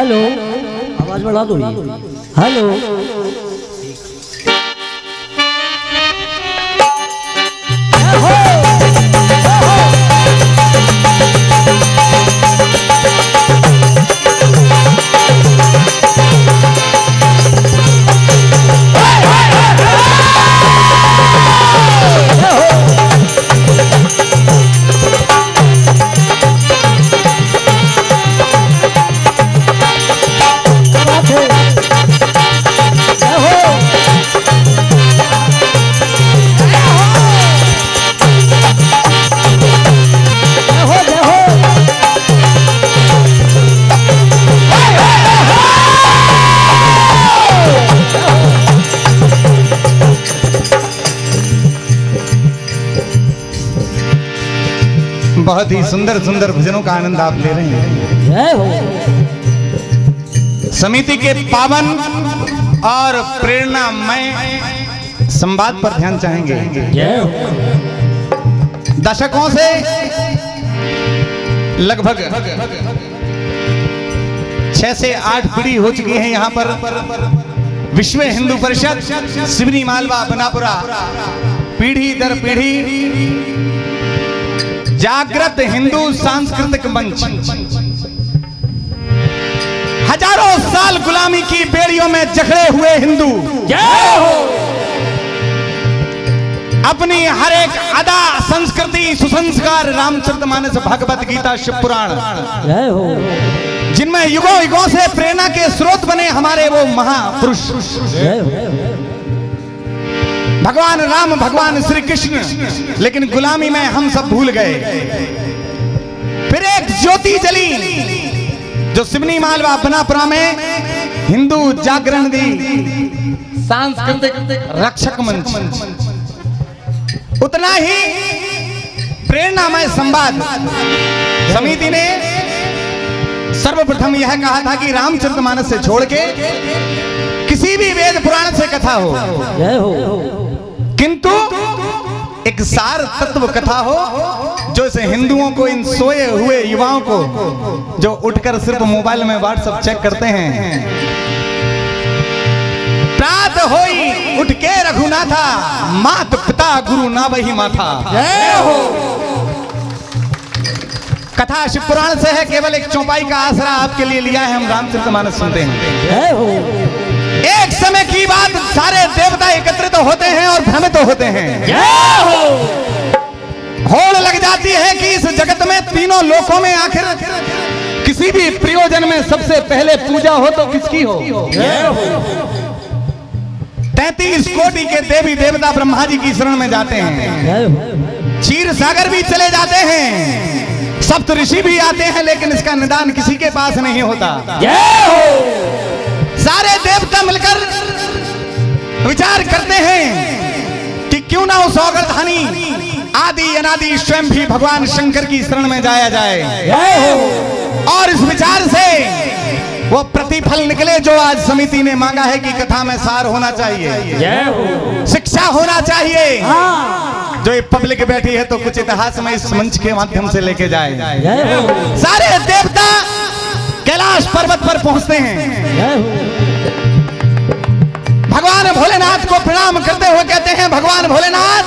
Hello, आवाज बढ़ा दो। हेलो, बहुत ही सुंदर सुंदर भजनों का आनंद आप ले रहे हैं। जय हो। समिति के पावन और प्रेरणामय संवाद पर ध्यान चाहेंगे। जय हो। दशकों से लगभग 6 से 8 पीढ़ी हो चुकी है यहाँ पर विश्व हिंदू परिषद सिवनी मालवा बनापुरा पीढ़ी दर पीढ़ी जागृत हिंदू सांस्कृतिक मंच हजारों साल गुलामी की बेड़ियों में जकड़े हुए हिंदू अपनी हर एक अदा संस्कृति सुसंस्कार रामचरितमानस भगवत गीता शिव पुराण जिनमें युगों युगों से प्रेरणा के स्रोत बने हमारे वो महापुरुष भगवान राम भगवान श्री कृष्ण, लेकिन गुलामी में हम सब भूल गए। फिर एक ज्योति जली जो सिवनी मालवा बनापुरा में हिंदू जागरण दी सांस्कृतिक रक्षक मंच। उतना ही प्रेरणामय संवाद समिति ने सर्वप्रथम यह कहा था कि रामचरितमानस से छोड़ के किसी भी वेद पुराण से कथा हो, किंतु एक सार तत्व कथा हो जो इसे हिंदुओं को, इन सोए हुए युवाओं को जो उठकर सिर्फ मोबाइल में व्हाट्सएप चेक करते हैं, प्रात होई उठ के रघुनाथा मात पिता गुरु ना वही माथा। कथा शिव पुराण से है, केवल एक चौपाई का आसरा आपके लिए लिया है। हम रामचरितमानस सुनते हैं। एक समय की बात, सारे देवता एकत्रित होते हैं और भ्रमित होते हैं। होड़ लग जाती है कि इस जगत में तीनों लोकों में आखिर किसी भी प्रयोजन में सबसे पहले पूजा हो तो किसकी हो? 33 कोटि के देवी देवता ब्रह्मा जी की शरण में जाते हैं, क्षीर सागर भी चले जाते हैं, सप्त ऋषि भी आते हैं, लेकिन इसका निदान किसी के पास नहीं होता। सारे देवता मिलकर विचार करते हैं कि क्यों ना उस औगरधानी आदि अनादि स्वयं भी भगवान शंकर की शरण में जाया जाए। और इस विचार से वो प्रतिफल निकले जो आज समिति ने मांगा है कि कथा में सार होना चाहिए, शिक्षा होना चाहिए, जो ये पब्लिक बैठी है तो कुछ इतिहास में इस मंच के माध्यम से लेके जाए। सारे देवता कैलाश पर्वत पर पहुंचते हैं, भगवान भोलेनाथ को प्रणाम करते हुए कहते हैं, भगवान भोलेनाथ,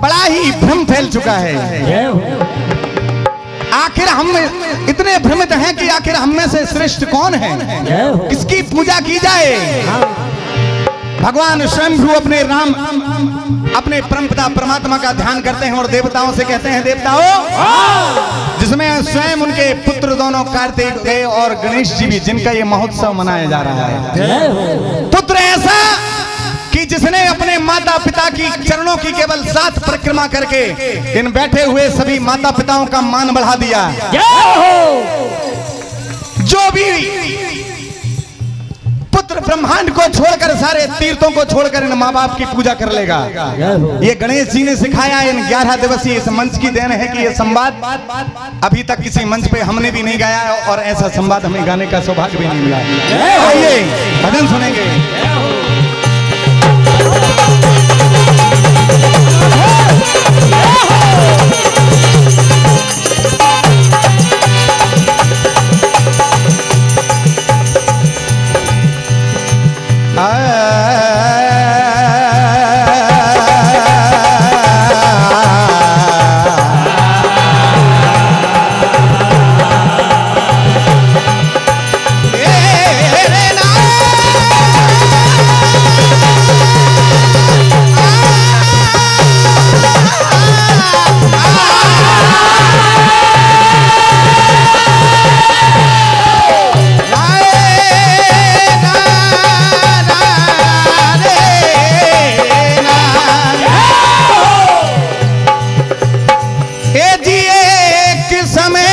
बड़ा ही भ्रम फैल चुका है। आखिर हम इतने भ्रमित हैं कि आखिर हम में से श्रेष्ठ कौन है, किसकी पूजा की जाए। भगवान स्वयं अपने राम अपने परमपिता परमात्मा का ध्यान करते हैं और देवताओं से कहते हैं, देवताओं, जिसमें स्वयं उनके पुत्र दोनों कार्तिकेय और गणेश जी भी, जिनका ये महोत्सव मनाया जा रहा है। पुत्र ऐसा कि जिसने अपने माता पिता की चरणों की केवल 7 परिक्रमा करके इन बैठे हुए सभी माता पिताओं का मान बढ़ा दिया। जो भी पुत्र ब्रह्मांड को छोड़कर, सारे तीर्थों को छोड़कर इन माँ बाप की पूजा कर लेगा। ये गणेश जी ने सिखाया। इन 11 दिवसीय इस मंच की देन है कि ये संवाद अभी तक किसी मंच पे हमने भी नहीं गाया और ऐसा संवाद हमें गाने का सौभाग्य भी नहीं मिला। आइए भजन सुनेंगे। ए जी एक समय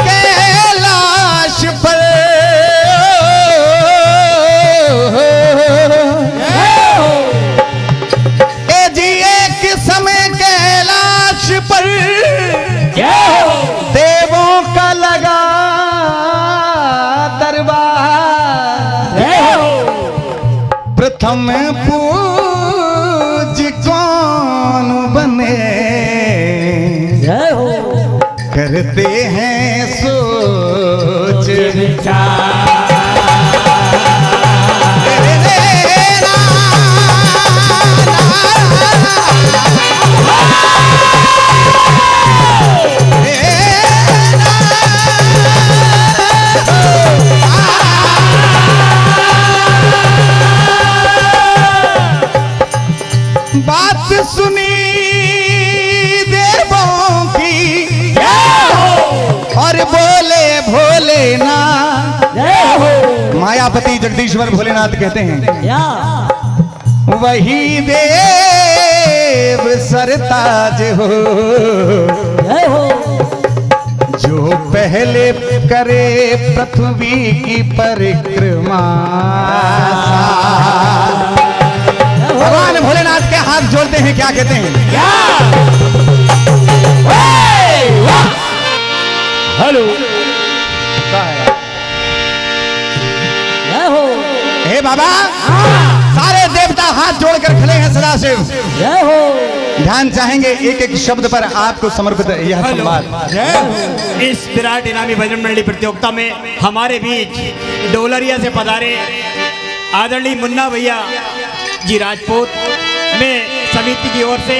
कैलाश पर ए जी एक समय कैलाश पर देवों का लगा दरबार, प्रथम पूज कौन बने करते हैं सोच विचार। बात सुनी देवों की और बोले भोलेनाथ, मायापति जगदीश्वर भोलेनाथ कहते हैं वही देव सरताज हो जो पहले करे पृथ्वी की परिक्रमा। भगवान भोलेनाथ के हाथ जोड़ते हैं, क्या कहते हैं? हेलो हे बाबा, सारे देवता हाथ जोड़कर खड़े हैं सदाशिव। ध्यान चाहेंगे एक एक शब्द पर आपको समर्पित यह संवाद। इस विराट इनामी भजन मंडली प्रतियोगिता में हमारे बीच डोलरिया से पधारे आदरणीय मुन्ना भैया जी राजपूत में समिति की ओर से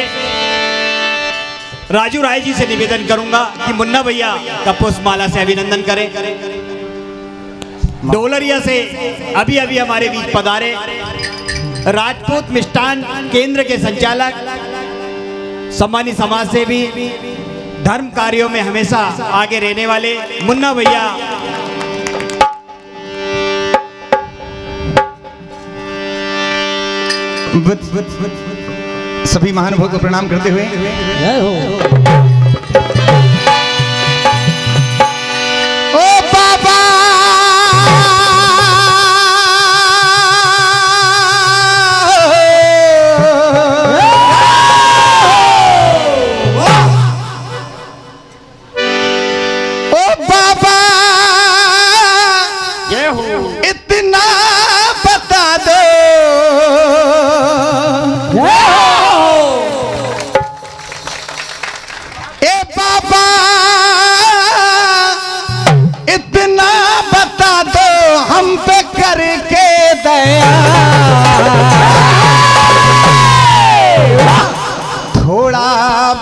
राजू राय जी से निवेदन करूंगा कि मुन्ना भैया का पुष्पमाला से अभिनंदन करें। डोलरिया से अभी अभी हमारे बीच पधारे राजपूत मिष्ठान केंद्र के संचालक, सम्मानित समाज सेवी, धर्म कार्यों में हमेशा आगे रहने वाले मुन्ना भैया सभी महानुभावों को प्रणाम करते हुए ओ बाबा ओ बाबा इतना बता दो थोड़ा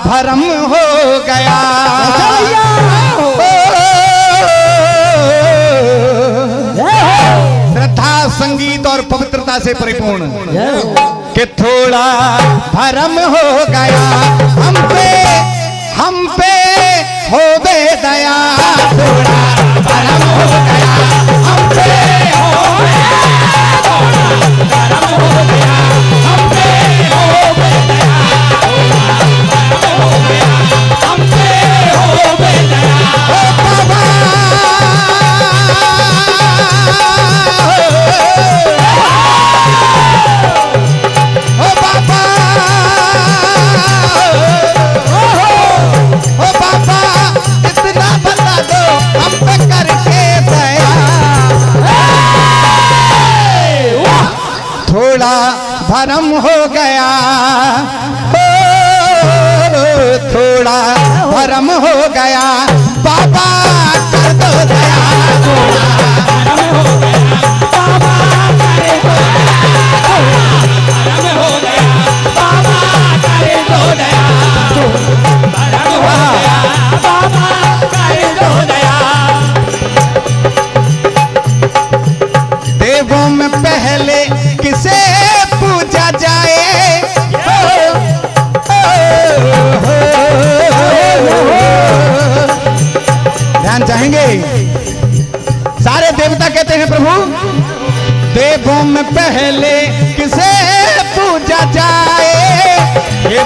भरम हो गया, श्रद्धा संगीत और पवित्रता से परिपूर्ण कि थोड़ा भरम हो गया, हम पे हो बे दया, थोड़ा भरम हो गया, हम पे हो भरम हो गया, हम पे हो बे दया, हम पे हो बे दया। ओ बाबा ओ बाबा ओ बाबा इतना बता दो हम पे करके दया, थोड़ा भरम हो गया, थोड़ा भरम हो गया, बाबा कर दो दया, थोड़ा भरम हो गया, बाबा करे दो दया, थोड़ा भरम हो गया, बाबा करे दो दया, भरम हो गया, बाबा करे दो दया। देवों में पहले किसे पूजा जाए,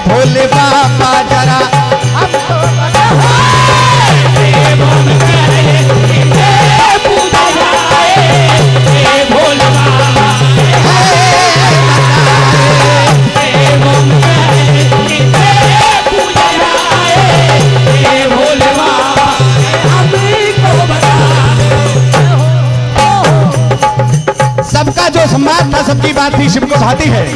भोले बाबा जरा सबका जो संवाद था, सबकी बात थी, शिव को भाती है।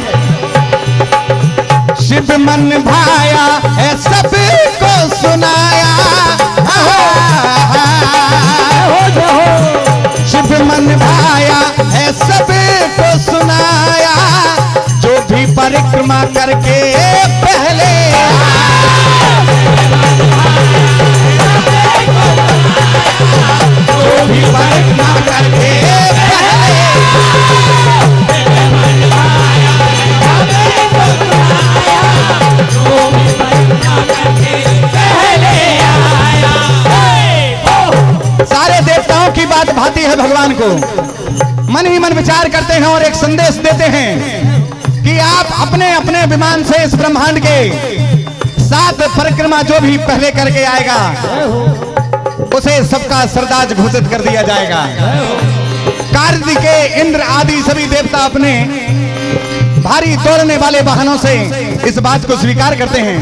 शिव मन भाया है सबको सुनाया, शिव मन भाया है सबको सुनाया, जो भी परिक्रमा करके पहले जो भी परिक्रमा करके सारे देवताओं की बात भाती है भगवान को। मन ही मन विचार करते हैं और एक संदेश देते हैं कि आप अपने अपने विमान से इस ब्रह्मांड के 7 परिक्रमा जो भी पहले करके आएगा उसे सबका सरदाज घोषित कर दिया जाएगा। कार्तिके, इंद्र आदि सभी देवता अपने भारी दौड़ने वाले वाहनों से इस बात को स्वीकार करते हैं।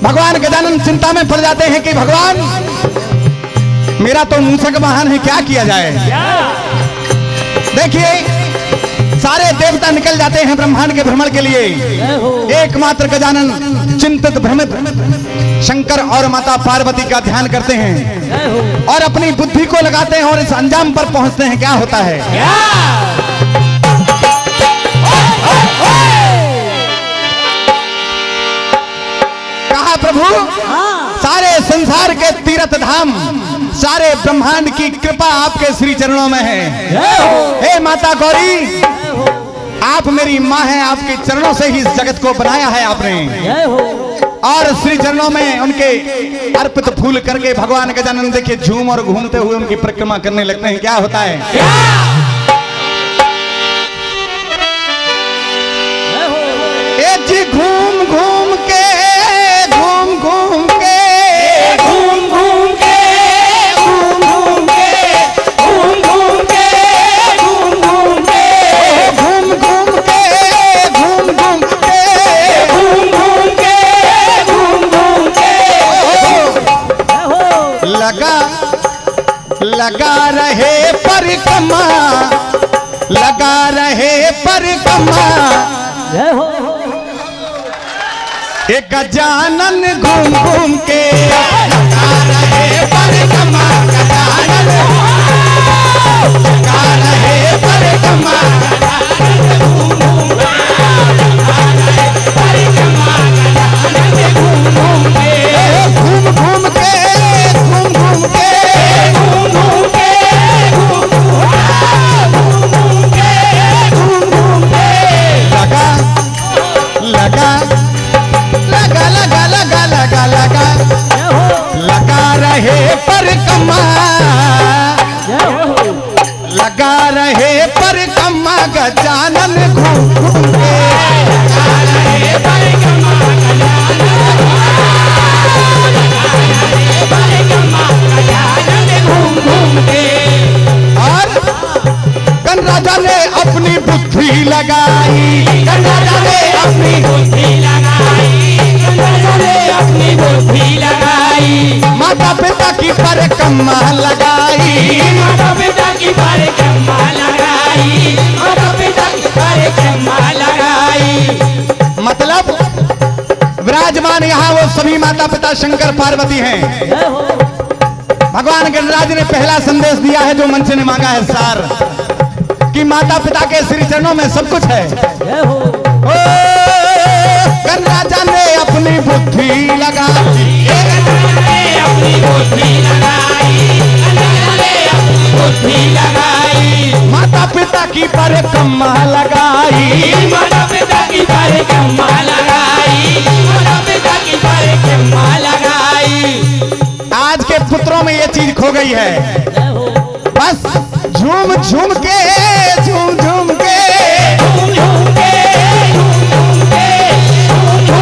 भगवान गजानन चिंता में पड़ जाते हैं कि भगवान मेरा तो मूषक वाहन है, क्या किया जाए। देखिए सारे देवता निकल जाते हैं ब्रह्मांड के भ्रमण के लिए, एकमात्र गजानन चिंतित भ्रमित शंकर और माता पार्वती का ध्यान करते हैं और अपनी बुद्धि को लगाते हैं और इस अंजाम पर पहुंचते हैं। क्या होता है? कहा प्रभु सारे संसार के तीर्थ धाम, सारे ब्रह्मांड की कृपा आपके श्री चरणों में है। हे माता गौरी, आप मेरी माँ हैं, आपके चरणों से ही इस जगत को बनाया है आपने। और श्री चरणों में उनके अर्पित फूल करके भगवान गजानन देखिए झूम और घूमते हुए उनकी परिक्रमा करने लगते हैं। क्या होता है? ए जी घूम घूम के घूम घूम के घूम घूम के घूम घूम के घूम घूम के घूम घूम के घूम घूम के घूम घूम के घूम घूम के घूम घूम के लगा लगा रहे परिक्रमा, लगा रहे परिक्रमा, एक गजानन घूम घूम के लगा रहे परिक्रमा, गजानन लगा रहे परिक्रमा, घूम घूम के घूम घूम के घूम घूम के घूम घूम के घूम घूम के लगा लगा लगा लगा लगा लगा लगा लगा रहे परिक्रमा, लगा रहे परिक्रमा, गजानन घूम घूम के लगा रहे परिक्रमा, गजानन घूम घूम के। और कन राजा ने अपनी बुद्धि लगाई, कन राजा ने अपनी बुद्धि लगाई, अपनी बुद्धि लगाई, माता पिता की परिक्रमा लगाई, माता पिता की परिक्रमा लगाई, माता पिता की परिक्रमा लगाई। मतलब विराजमान यहाँ वो सभी माता पिता शंकर पार्वती हैं। भगवान गणराज ने पहला संदेश दिया है जो मन से ने मांगा है सार, कि माता पिता के श्री चरणों में सब कुछ है। गणराजा ने अपनी बुद्धि लगाई, अपनी बुद्धि लगाई, बुद्धि लगाई, माता पिता की परिक्रमा लगाई, माता पिता की परिक्रमा लगाई, माता पिता की परिक्रमा लगाई। आज के पुत्रों में ये चीज खो गई है, बस झूम झूम के झूम झूम के झूम झूम के झूम झूम के झूम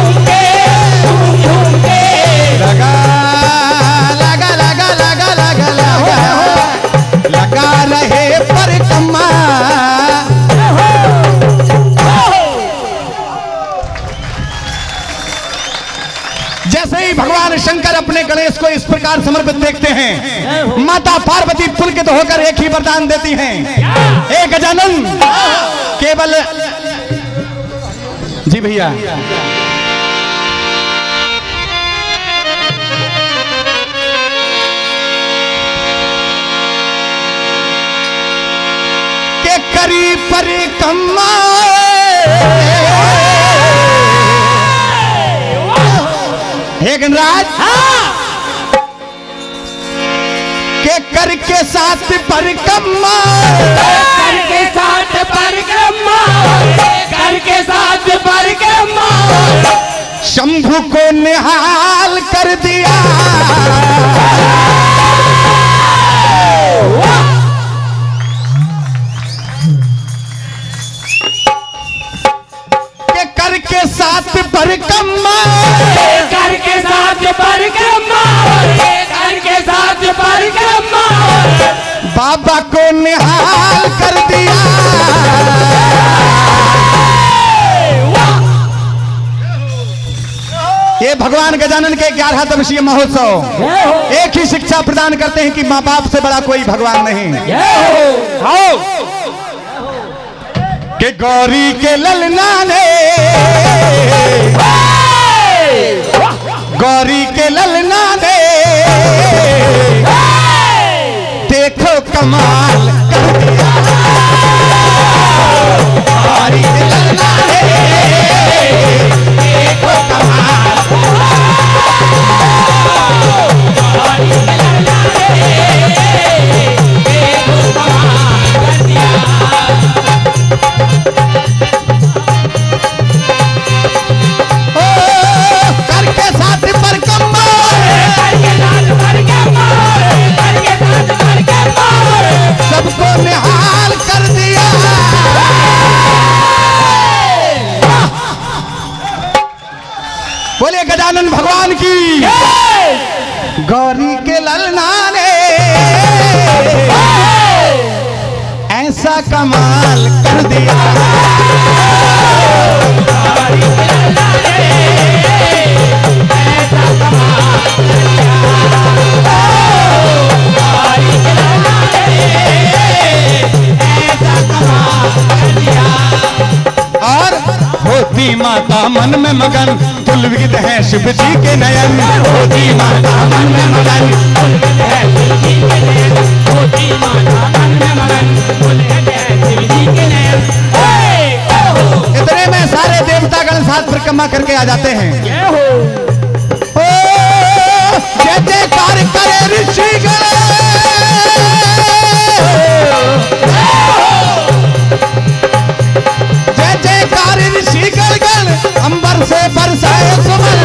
जैसे ही भगवान शंकर अपने गणेश को इस प्रकार समर्पित देखते हैं, माता पार्वती पुलकित होकर एक ही वरदान देती हैं, हे गजानन, केवल जी भैया के करी परिक्रमा हे गणराज के करके साथ परिक्रमा, करके साथ परिक्रमा, करके साथ परिक्रमा, शंभु को निहाल कर दिया, के करके साथ परिक्रमा, करके साथ परिक्रमा, करके साथ परिक्रमा, बाबा को निहाल कर दिया। ये भगवान गजानन के 11 दिवसीय महोत्सव एक ही शिक्षा प्रदान करते हैं कि माँ बाप से बड़ा कोई भगवान नहीं। कि गौरी के ललना ने, गौरी के ललना ने देखो कमाल कर दिया, गौरी के ललना ने देखो कमाल, गौरी के ललना ने देखो कमाल कर दिया। करके साथ परिक्रमा, करके साथ परिक्रमा, करके साथ परिक्रमा, सबको निहाल कर दिया। बोले गजानन भगवान की। गौरी के ललना ने ऐसा कमाल कर दिया, गौरी के ललना ने ऐसा कमाल कर दिया, गौरी के ललना ने ऐसा कमाल कर दिया। और होती माता मन में मगन, पुलकित है शिव जी के नयन, होती माता मन में मगन, पुलकित है शिव जी के नयन, होती माता मन में मगन, पुलकित है शिव जी के नयन। इतने में सारे देवतागण साथ परिक्रमा करके आ जाते हैं। ओ जय जयकार करे ऋषिगण, जय जयकार ऋषिगण, अंबर से बरसाए सुमन,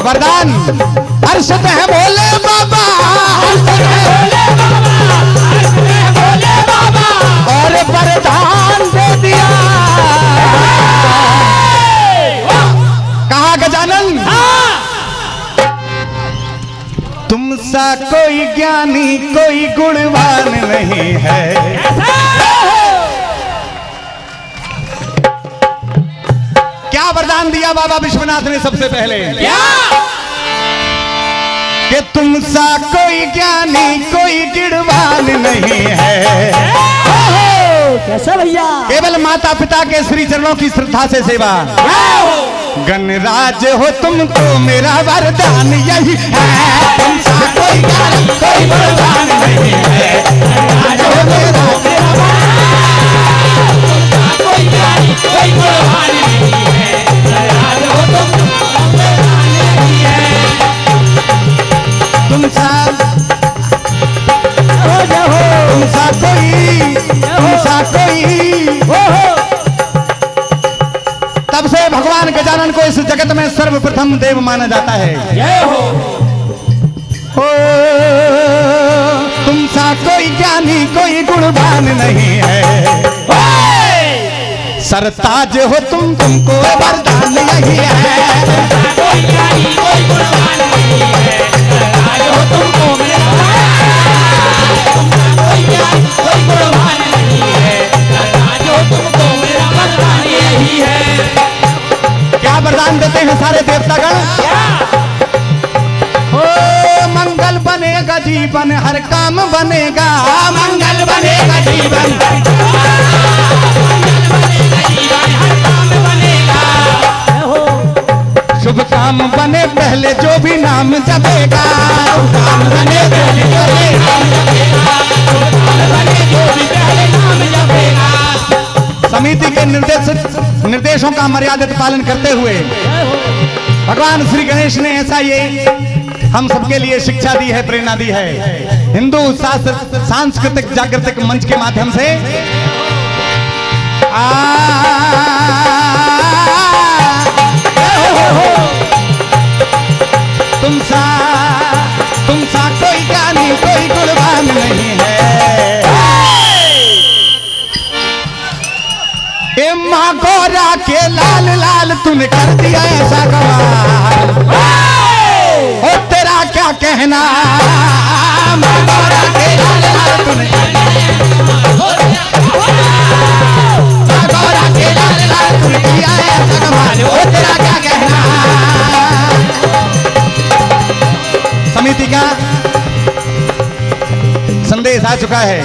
वरदान हर्षित है भोले बाबा, और वरदान दे दिया। कहा गजानन, तुम सा कोई ज्ञानी कोई गुणवान नहीं है, क्या वरदान दिया बाबा विश्वनाथ ने सबसे पहले? क्या? कि तुम सा कोई ज्ञानी कोई गुणवान नहीं है। कैसा भैया? केवल माता पिता के श्री चरणों की श्रद्धा से सेवा। गणराज हो तुमको मेरा वरदान यही है, तुम सा कोई ज्ञानी कोई गुणवान नहीं है, गणराज हो मेरा कोई ज्ञानी कोई गुणवान नहीं है, गणराज हो तुम नहीं है। तुम सा कोई तब से भगवान गजानन को इस जगत में सर्वप्रथम देव माना जाता है। ओ तुम सा कोई ज्ञानी कोई गुणवान नहीं है, सरताज हो तुमको वरदान यही है, कोई ज्ञानी कोई गुणवान नहीं है, गणराज हो तुमको मेरा, कोई ज्ञानी वरदान देते हैं सारे देवतागण। ओ मंगल बनेगा जीवन, हर काम बनेगा, मंगल बनेगा जीवन, शुभ काम बने पहले जो भी नाम जपेगा, काम बने पहले जो भी नाम जपेगा, बने जो भी पहले नाम जपेगा। समिति के निर्देशों का मर्यादित पालन करते हुए भगवान श्री गणेश ने ऐसा ये हम सबके लिए शिक्षा दी है, प्रेरणा दी है। हिंदू शास्त्र सांस्कृतिक जागृतिक मंच के माध्यम से तुम सा कोई ज्ञानी कोई गुणवान नहीं है। ए माँ गौरा के लाल लाल तूने कर दिया ऐसा कमाल, ओ तेरा क्या कहना। माँ गौरा के लाल लाल तूने, माँ गौरा के लाल लाल तूने किया ऐसा कमाल, ओ तेरा क्या कहना। समिति का संदेश आ चुका है।